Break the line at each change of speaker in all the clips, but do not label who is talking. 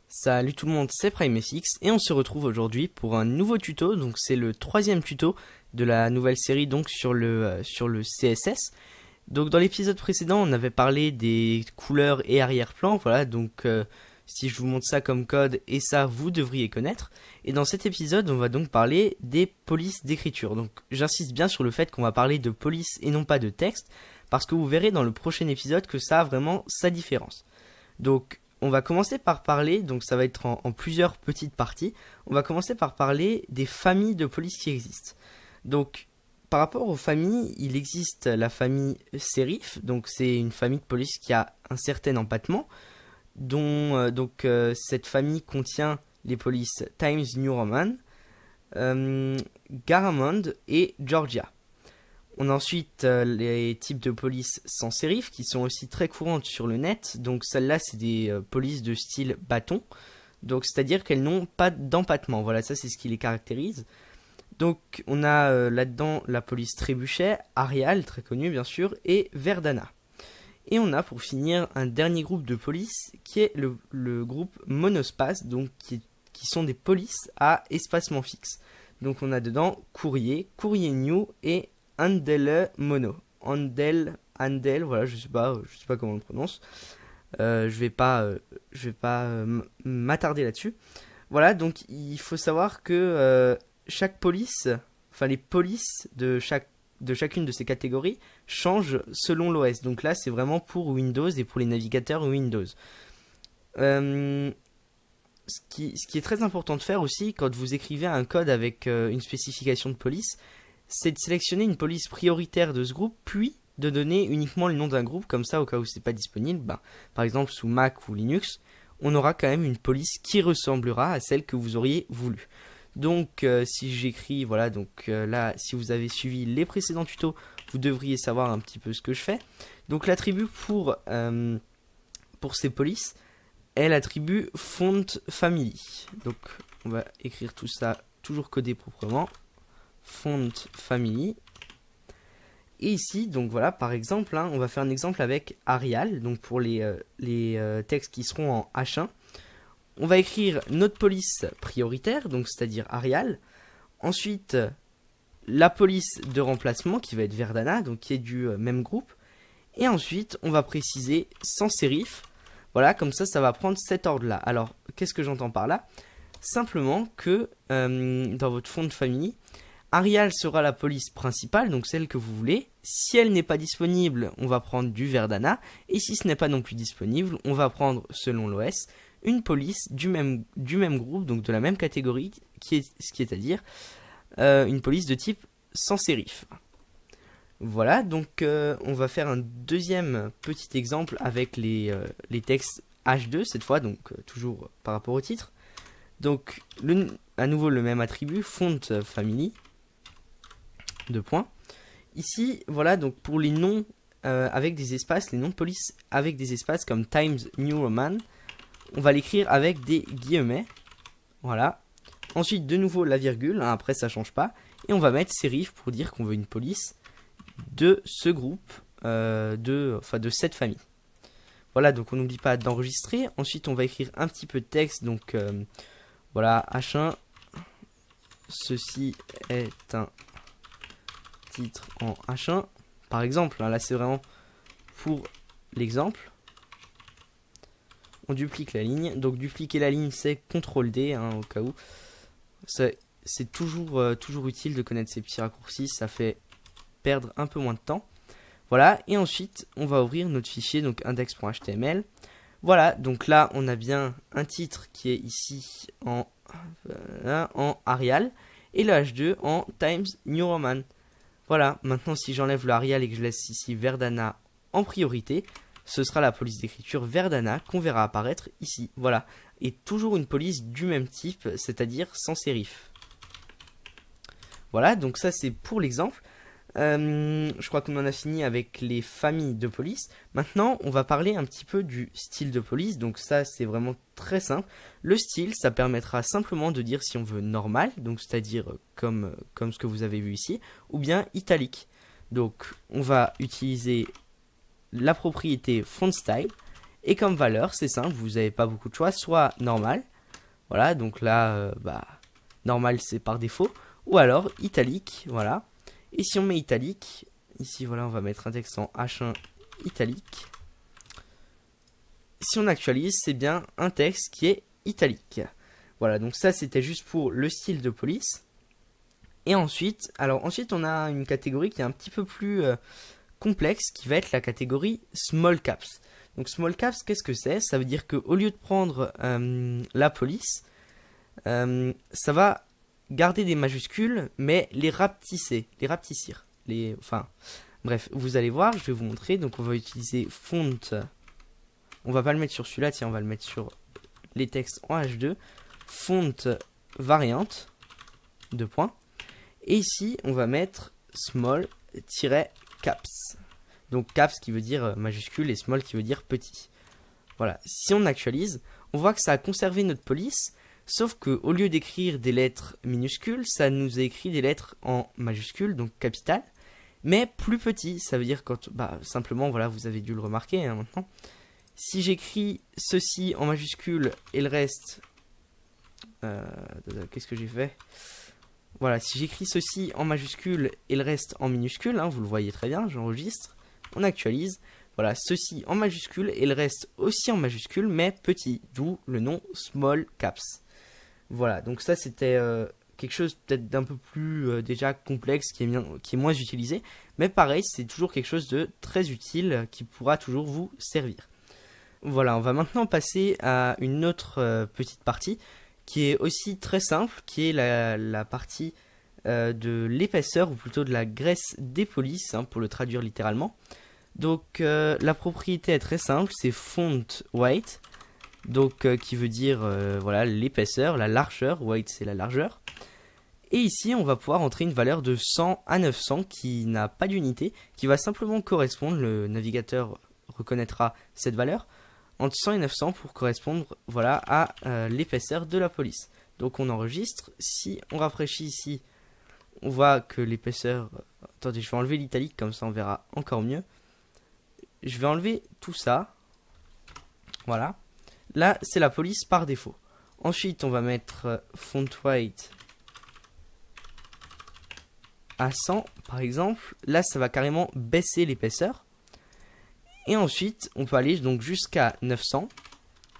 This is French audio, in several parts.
Salut tout le monde, c'est PrimeFX et on se retrouve aujourd'hui pour un nouveau tuto. Donc c'est le troisième tuto de la nouvelle série donc sur le CSS. Donc dans l'épisode précédent on avait parlé des couleurs et arrière-plan, voilà, donc si je vous montre ça comme code, et ça vous devriez connaître. Et dans cet épisode on va donc parler des polices d'écriture. Donc j'insiste bien sur le fait qu'on va parler de police et non pas de texte, parce que vous verrez dans le prochain épisode que ça a vraiment sa différence. Donc on va commencer par parler, donc ça va être en plusieurs petites parties, on va commencer par parler des familles de police qui existent. Donc par rapport aux familles, il existe la famille Serif, donc c'est une famille de police qui a un certain empattement, dont cette famille contient les polices Times New Roman, Garamond et Georgia. On a ensuite les types de polices sans sérif qui sont aussi très courantes sur le net. Donc celles-là c'est des polices de style bâton, donc c'est-à-dire qu'elles n'ont pas d'empattement. Voilà, ça c'est ce qui les caractérise. Donc on a là-dedans la police Trébuchet, Arial, très connue bien sûr, et Verdana. Et on a pour finir un dernier groupe de polices qui est le groupe Monospace, donc qui sont des polices à espacement fixe. Donc on a dedans Courrier, Courrier New et Andel Mono. Andel, voilà, je sais pas comment on le prononce. Je vais pas m'attarder là-dessus. Voilà, donc il faut savoir que chaque police, enfin les polices de chacune de ces catégories changent selon l'OS. Donc là, c'est vraiment pour Windows et pour les navigateurs Windows. Ce qui est très important de faire aussi quand vous écrivez un code avec une spécification de police, c'est de sélectionner une police prioritaire de ce groupe, puis de donner uniquement le nom d'un groupe, comme ça au cas où c'est pas disponible, par exemple sous Mac ou Linux, on aura quand même une police qui ressemblera à celle que vous auriez voulu. Donc si j'écris, voilà, donc là si vous avez suivi les précédents tutos, vous devriez savoir un petit peu ce que je fais. Donc l'attribut pour ces polices est l'attribut font family. Donc on va écrire tout ça, toujours codé proprement. Font family. Et ici, donc voilà, par exemple, on va faire un exemple avec Arial, donc pour les textes qui seront en H1. On va écrire notre police prioritaire, donc c'est-à-dire Arial. Ensuite, la police de remplacement qui va être Verdana, donc qui est du même groupe. Et ensuite, on va préciser sans sérif. Voilà, comme ça va prendre cet ordre-là. Alors, qu'est-ce que j'entends par là? Simplement que dans votre font family, Arial sera la police principale, donc celle que vous voulez. Si elle n'est pas disponible, on va prendre du Verdana. Et si ce n'est pas non plus disponible, on va prendre, selon l'OS, une police du même groupe, donc de la même catégorie, ce qui est à dire une police de type sans sérif. Voilà, donc on va faire un deuxième petit exemple avec les textes H2 cette fois, donc toujours par rapport au titre. Donc à nouveau le même attribut, font family. Deux points. Ici, voilà, donc pour les noms avec des espaces, les noms de police avec des espaces comme Times New Roman, on va l'écrire avec des guillemets. Voilà. Ensuite, de nouveau la virgule, après ça change pas. Et on va mettre sérif pour dire qu'on veut une police de ce groupe, de cette famille. Voilà, donc on n'oublie pas d'enregistrer. Ensuite, on va écrire un petit peu de texte. Donc voilà, H1. Ceci est un titre en H1. Par exemple, là c'est vraiment pour l'exemple. On duplique la ligne. Donc dupliquer la ligne, c'est CTRL D, au cas où. C'est toujours utile de connaître ces petits raccourcis. Ça fait perdre un peu moins de temps. Voilà. Et ensuite, on va ouvrir notre fichier, donc index.html. Voilà. Donc là, on a bien un titre qui est ici en Arial. Et le H2 en Times New Roman. Voilà. Maintenant, si j'enlève le Arial et que je laisse ici Verdana en priorité, ce sera la police d'écriture Verdana qu'on verra apparaître ici. Voilà. Et toujours une police du même type, c'est-à-dire sans sérif. Voilà, donc ça c'est pour l'exemple. Je crois qu'on en a fini avec les familles de police. Maintenant, on va parler un petit peu du style de police. Donc ça, c'est vraiment très simple. Le style, ça permettra simplement de dire si on veut normal, donc c'est-à-dire comme ce que vous avez vu ici, ou bien italique. Donc, on va utiliser la propriété font style. Et comme valeur, c'est simple, vous n'avez pas beaucoup de choix, soit normal. Voilà, donc là, normal c'est par défaut. Ou alors italique, voilà. Et si on met italique, ici voilà, on va mettre un texte en H1 italique. Si on actualise, c'est bien un texte qui est italique. Voilà, donc ça c'était juste pour le style de police. Et ensuite, ensuite on a une catégorie qui est un petit peu plus complexe, qui va être la catégorie small caps. Donc small caps, qu'est-ce que c'est? Ça veut dire qu'au lieu de prendre la police, ça va garder des majuscules, mais les rapetissir. Enfin, bref, vous allez voir, je vais vous montrer. Donc on va utiliser font. On va pas le mettre sur celui-là, tiens, on va le mettre sur les textes en H2. Font variante, 2 points. Et ici, on va mettre small-caps. Donc caps qui veut dire majuscule et small qui veut dire petit. Voilà, si on actualise, on voit que ça a conservé notre police, sauf que au lieu d'écrire des lettres minuscules, ça nous a écrit des lettres en majuscules, donc capitales, mais plus petit. Ça veut dire quand, simplement, voilà, vous avez dû le remarquer maintenant. Si j'écris ceci en majuscule et le reste, qu'est-ce que j'ai fait? Voilà, si j'écris ceci en majuscule et le reste en minuscule, vous le voyez très bien, j'enregistre, on actualise. Voilà, ceci en majuscule et le reste aussi en majuscule, mais petit, d'où le nom small caps. Voilà, donc ça c'était quelque chose peut-être d'un peu plus déjà complexe, qui est moins utilisé, mais pareil, c'est toujours quelque chose de très utile qui pourra toujours vous servir. Voilà, on va maintenant passer à une autre petite partie qui est aussi très simple, qui est la partie de l'épaisseur, ou plutôt de la graisse des polices, pour le traduire littéralement. Donc la propriété est très simple, c'est font weight, donc qui veut dire voilà, l'épaisseur, la largeur, weight c'est la largeur. Et ici on va pouvoir entrer une valeur de 100 à 900 qui n'a pas d'unité, qui va simplement correspondre, le navigateur reconnaîtra cette valeur, entre 100 et 900 pour correspondre, voilà, à l'épaisseur de la police. Donc on enregistre, si on rafraîchit ici, on voit que l'épaisseur... Attendez, je vais enlever l'italique, comme ça on verra encore mieux. Je vais enlever tout ça. Voilà. Là, c'est la police par défaut. Ensuite, on va mettre font weight à 100, par exemple. Là, ça va carrément baisser l'épaisseur. Et ensuite, on peut aller donc jusqu'à 900.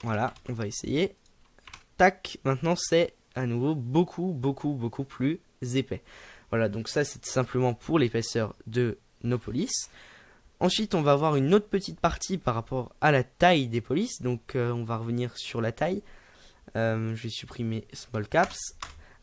Voilà, on va essayer. Tac, maintenant c'est à nouveau beaucoup plus épais. Voilà, donc ça c'est simplement pour l'épaisseur de nos polices. Ensuite, on va avoir une autre petite partie par rapport à la taille des polices. Donc on va revenir sur la taille. Je vais supprimer small caps.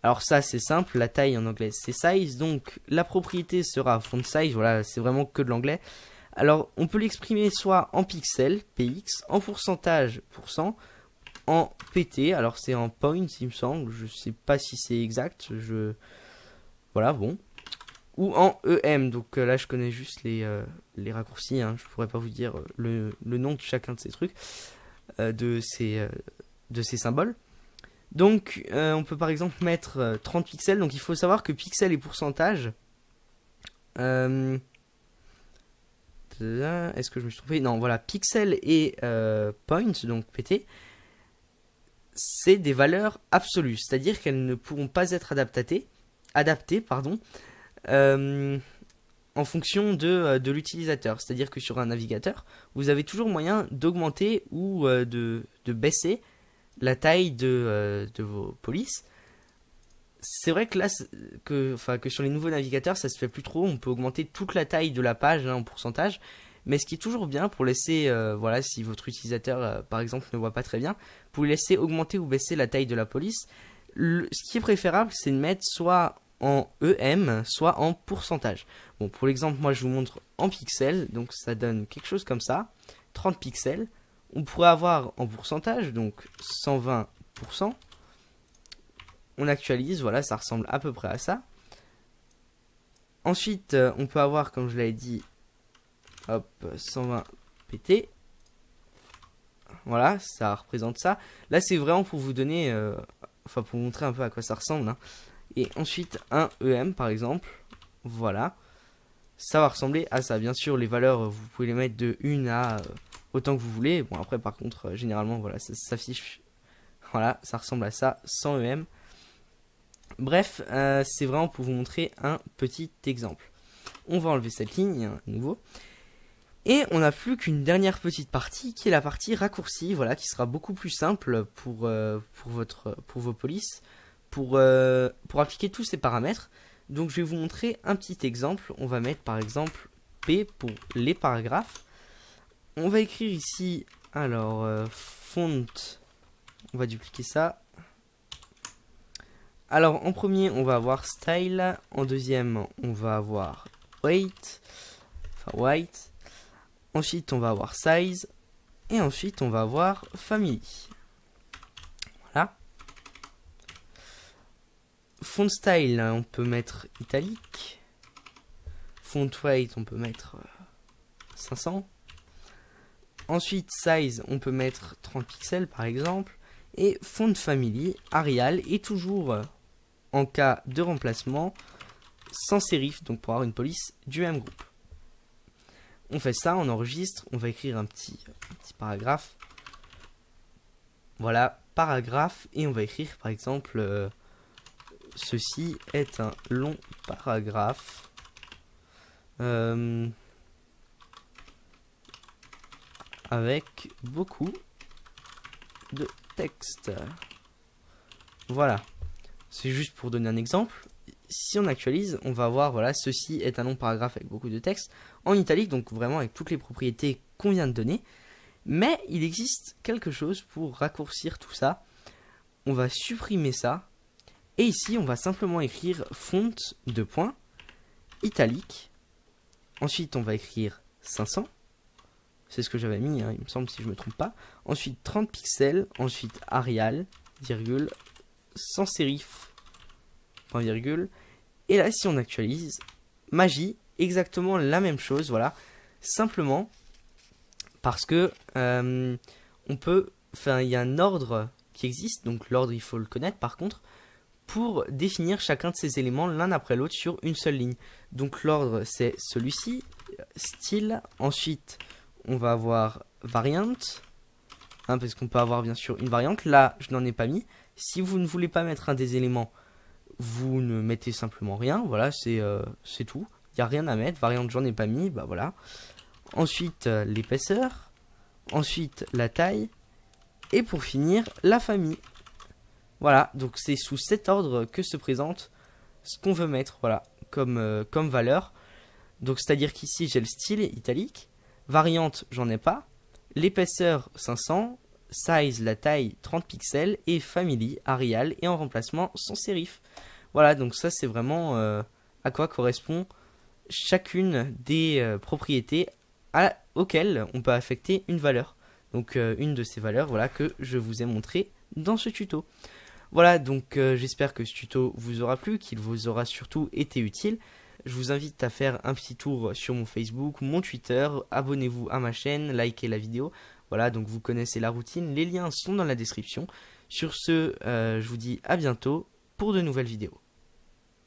Alors ça c'est simple, la taille en anglais c'est size. Donc la propriété sera font size, voilà, c'est vraiment que de l'anglais. Alors, on peut l'exprimer soit en pixels, px, en pourcentage, %, en pt, alors c'est en points, il me semble, je sais pas si c'est exact, voilà, bon. Ou en em, donc là je connais juste les raccourcis, je pourrais pas vous dire le nom de chacun de ces trucs, de ces symboles. Donc, on peut par exemple mettre 30 pixels, donc il faut savoir que pixels et pourcentage... Est-ce que je me suis trompé? Non, voilà, pixel et point, donc pt, c'est des valeurs absolues, c'est-à-dire qu'elles ne pourront pas être adaptées, en fonction de l'utilisateur. C'est-à-dire que sur un navigateur, vous avez toujours moyen d'augmenter ou de baisser la taille de vos polices. C'est vrai que là, que sur les nouveaux navigateurs, ça se fait plus trop. On peut augmenter toute la taille de la page en pourcentage. Mais ce qui est toujours bien pour laisser, voilà, si votre utilisateur, par exemple, ne voit pas très bien, pour lui laisser augmenter ou baisser la taille de la police. Ce qui est préférable, c'est de mettre soit en EM, soit en pourcentage. Bon, pour l'exemple, moi, je vous montre en pixels. Donc, ça donne quelque chose comme ça. 30 pixels. On pourrait avoir en pourcentage, donc 120%. On actualise, voilà, ça ressemble à peu près à ça. Ensuite, on peut avoir, comme je l'avais dit, hop, 120 pt. Voilà, ça représente ça. Là, c'est vraiment pour vous donner, pour vous montrer un peu à quoi ça ressemble. Et ensuite, un EM, par exemple. Voilà. ça va ressembler à ça. Bien sûr, les valeurs, vous pouvez les mettre de 1 à autant que vous voulez. Bon, après, par contre, généralement, voilà, ça s'affiche. Voilà, ça ressemble à ça, sans EM. Bref, c'est vraiment pour vous montrer un petit exemple. On va enlever cette ligne, à nouveau. Et on n'a plus qu'une dernière petite partie, qui est la partie raccourcie, voilà, qui sera beaucoup plus simple pour vos polices, pour appliquer tous ces paramètres. Donc je vais vous montrer un petit exemple. On va mettre par exemple P pour les paragraphes. On va écrire ici, alors, font, on va dupliquer ça. Alors en premier, on va avoir style, en deuxième, on va avoir weight, enfin white. Ensuite, on va avoir size. Et ensuite, on va avoir family. Voilà. Font style, on peut mettre italique. Font weight, on peut mettre 500. Ensuite, size, on peut mettre 30 pixels par exemple. Et font family, Arial, et toujours en cas de remplacement, sans sérif, donc pour avoir une police du même groupe. On fait ça, on enregistre, on va écrire un petit paragraphe. Voilà, paragraphe, et on va écrire par exemple ceci est un long paragraphe. Avec beaucoup de texte. Voilà, c'est juste pour donner un exemple. Si on actualise, on va voir, voilà, ceci est un long paragraphe avec beaucoup de texte, en italique, donc vraiment avec toutes les propriétés qu'on vient de donner. Mais il existe quelque chose pour raccourcir tout ça. On va supprimer ça. Et ici, on va simplement écrire font, italique. Ensuite, on va écrire 500. C'est ce que j'avais mis, hein, il me semble, si je ne me trompe pas. Ensuite, 30 pixels. Ensuite, Arial, virgule, sans sérif, point virgule. Et là, si on actualise, magie, exactement la même chose, voilà. Simplement parce que on peut, enfin, il y a un ordre qui existe, donc l'ordre, il faut le connaître par contre, pour définir chacun de ces éléments l'un après l'autre sur une seule ligne. Donc l'ordre, c'est celui-ci, style. Ensuite, on va avoir variant, hein, parce qu'on peut avoir bien sûr une variante. Là, je n'en ai pas mis. Si vous ne voulez pas mettre un des éléments, vous ne mettez simplement rien. Voilà, c'est tout. Il n'y a rien à mettre. Variante, j'en ai pas mis. Bah voilà. Ensuite, l'épaisseur. Ensuite, la taille. Et pour finir, la famille. Voilà, donc c'est sous cet ordre que se présente ce qu'on veut mettre, voilà, comme valeur. Donc c'est-à-dire qu'ici, j'ai le style italique. Variante, j'en ai pas. L'épaisseur, 500. Size, la taille, 30 pixels. Et family, Arial. Et en remplacement, sans sérif. Voilà, donc ça, c'est vraiment à quoi correspond chacune des propriétés auxquelles on peut affecter une valeur. Donc une de ces valeurs, voilà, que je vous ai montré dans ce tuto. Voilà, donc j'espère que ce tuto vous aura plu, qu'il vous aura surtout été utile. Je vous invite à faire un petit tour sur mon Facebook, mon Twitter, abonnez-vous à ma chaîne, likez la vidéo. Voilà, donc vous connaissez la routine, les liens sont dans la description. Sur ce, je vous dis à bientôt pour de nouvelles vidéos.